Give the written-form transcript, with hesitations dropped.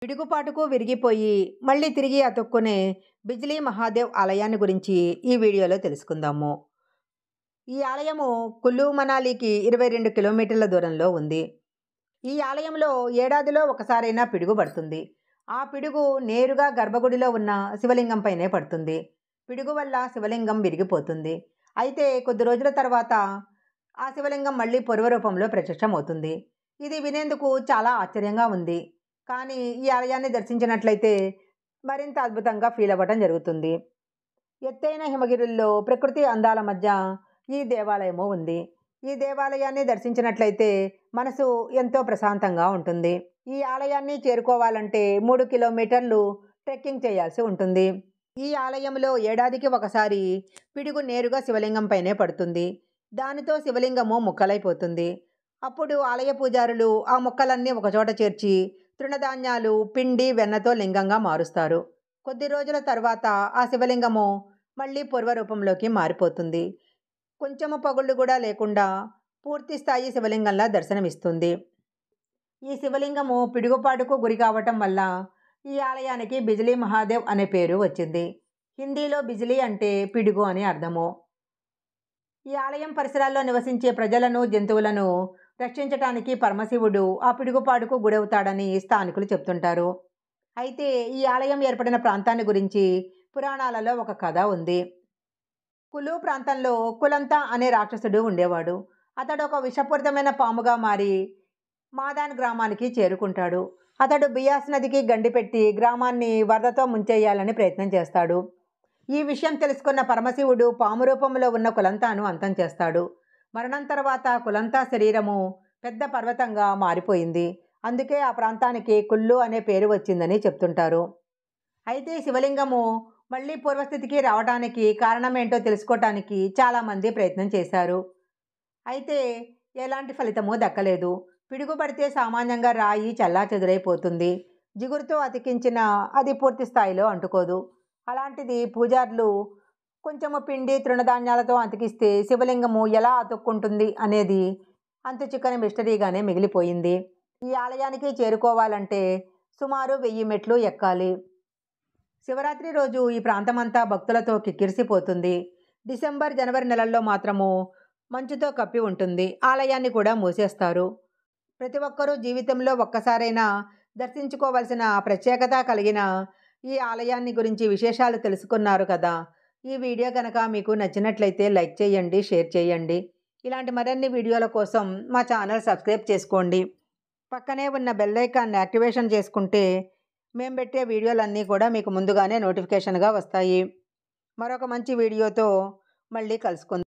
పిడుగుపాటుకు విరిగిపోయి మళ్ళీ తిరిగి అతుక్కునే బిజ్లీ మహాదేవ్ ఆలయాన్ని గురించి ఈ వీడియోలో తెలుసుకుందాము. ఈ ఆలయము కుల్లు మనాలికి 22 కిలోమీటర్ల దూరంలో ఉంది. ఈ ఆలయంలో ఏడాదిలో ఒకసారైనా పిడుగు పడుతుంది. ఆ పిడుగు నేరుగా గర్భగుడిలో ఉన్న శివలింగం పైనే పడుతుంది. పిడుగు వల్ల శివలింగం విరిగిపోతుంది. అయితే కొద్ది రోజుల తర్వాత ఆ శివలింగం మళ్ళీ పూర్వరూపంలో ప్రత్యక్షమవుతుంది. ఇది వినేందుకు చాలా ఆశ్చర్యంగా ఉంది. కానీ ఈ ఆలయాన్ని దర్శించినట్లయితే మరింత అద్భుతంగా ఫీల్ అవ్వడం జరుగుతుంది. ఎత్తైన హిమగిరుల్లో ప్రకృతి అందాల మధ్య ఈ దేవాలయము ఉంది. ఈ దేవాలయాన్ని దర్శించినట్లయితే మనసు ఎంతో ప్రశాంతంగా ఉంటుంది. ఈ ఆలయాన్ని చేరుకోవాలంటే 3 కిలోమీటర్లు ట్రెక్కింగ్ చేయాల్సి ఉంటుంది. ఈ ఆలయంలో ఏడాదికి ఒకసారి పిడుగు నేరుగా శివలింగం పైనే పడుతుంది. దానితో శివలింగము ముక్కలైపోతుంది. అప్పుడు ఆలయ పూజారులు ఆ ముక్కలన్నీ ఒకచోట చేర్చి తృణధాన్యాలు, పిండి, వెన్నతో లింగంగా మారుస్తారు. కొద్ది రోజుల తర్వాత ఆ శివలింగము మళ్ళీ పూర్వరూపంలోకి మారిపోతుంది. కొంచెము పగుళ్ళు కూడా లేకుండా పూర్తి స్థాయి శివలింగంలా దర్శనమిస్తుంది. ఈ శివలింగము పిడుగుపాటుకు గురి కావటం వల్ల ఈ ఆలయానికి బిజ్లీ మహాదేవ్ అనే పేరు వచ్చింది. హిందీలో బిజ్లీ అంటే పిడుగు అని అర్థము. ఈ ఆలయం పరిసరాల్లో నివసించే ప్రజలను, జంతువులను రక్షించటానికి పరమశివుడు ఆ పిడుగుపాటుకు గురవుతాడని స్థానికులు చెప్తుంటారు. అయితే ఈ ఆలయం ఏర్పడిన ప్రాంతాన్ని గురించి పురాణాలలో ఒక కథ ఉంది. కులు ప్రాంతంలో కులంతా అనే రాక్షసుడు ఉండేవాడు. అతడు ఒక విషపూరితమైన పాముగా మారి మాదాన్ గ్రామానికి చేరుకుంటాడు. అతడు బియాస్ నదికి గండి పెట్టి గ్రామాన్ని వరదతో ముంచేయాలని ప్రయత్నం చేస్తాడు. ఈ విషయం తెలుసుకున్న పరమశివుడు పాము రూపంలో ఉన్న కులంతాను అంతం చేస్తాడు. మరణం తర్వాత కులంతా శరీరము పెద్ద పర్వతంగా మారిపోయింది. అందుకే ఆ ప్రాంతానికి కుల్లు అనే పేరు వచ్చిందని చెప్తుంటారు. అయితే శివలింగము మళ్ళీ పూర్వస్థితికి రావడానికి కారణమేంటో తెలుసుకోవటానికి చాలామంది ప్రయత్నం చేశారు. అయితే ఎలాంటి ఫలితము దక్కలేదు. పిడుగు పడితే సామాన్యంగా రాయి చల్లాచెదురైపోతుంది. జిగురుతో అతికించిన అది పూర్తి స్థాయిలో అంటుకోదు. అలాంటిది పూజారులు కొంచెము పిండి, తృణధాన్యాలతో అతికిస్తే శివలింగము ఎలా అతుక్కుంటుంది అనేది అంతుచిక్కని మిస్టరీగానే మిగిలిపోయింది. ఈ ఆలయానికి చేరుకోవాలంటే సుమారు 1000 మెట్లు ఎక్కాలి. శివరాత్రి రోజు ఈ ప్రాంతమంతా భక్తులతో కిక్కిరిసిపోతుంది. డిసెంబర్, జనవరి నెలల్లో మాత్రము మంచుతో కప్పి ఉంటుంది. ఆలయాన్ని కూడా మూసేస్తారు. ప్రతి ఒక్కరూ జీవితంలో ఒక్కసారైనా దర్శించుకోవలసిన ప్రత్యేకత కలిగిన ఈ ఆలయాన్ని గురించి విశేషాలు తెలుసుకున్నారు కదా. ఈ వీడియో కనుక మీకు నచ్చినట్లయితే లైక్ చేయండి, షేర్ చేయండి. ఇలాంటి మరిన్ని వీడియోల కోసం మా ఛానల్ సబ్స్క్రైబ్ చేసుకోండి. పక్కనే ఉన్న బెల్ ఐకాన్ని యాక్టివేషన్ చేసుకుంటే మేము పెట్టే వీడియోలన్నీ కూడా మీకు ముందుగానే నోటిఫికేషన్గా వస్తాయి. మరొక మంచి వీడియోతో మళ్ళీ కలుసుకుందాం.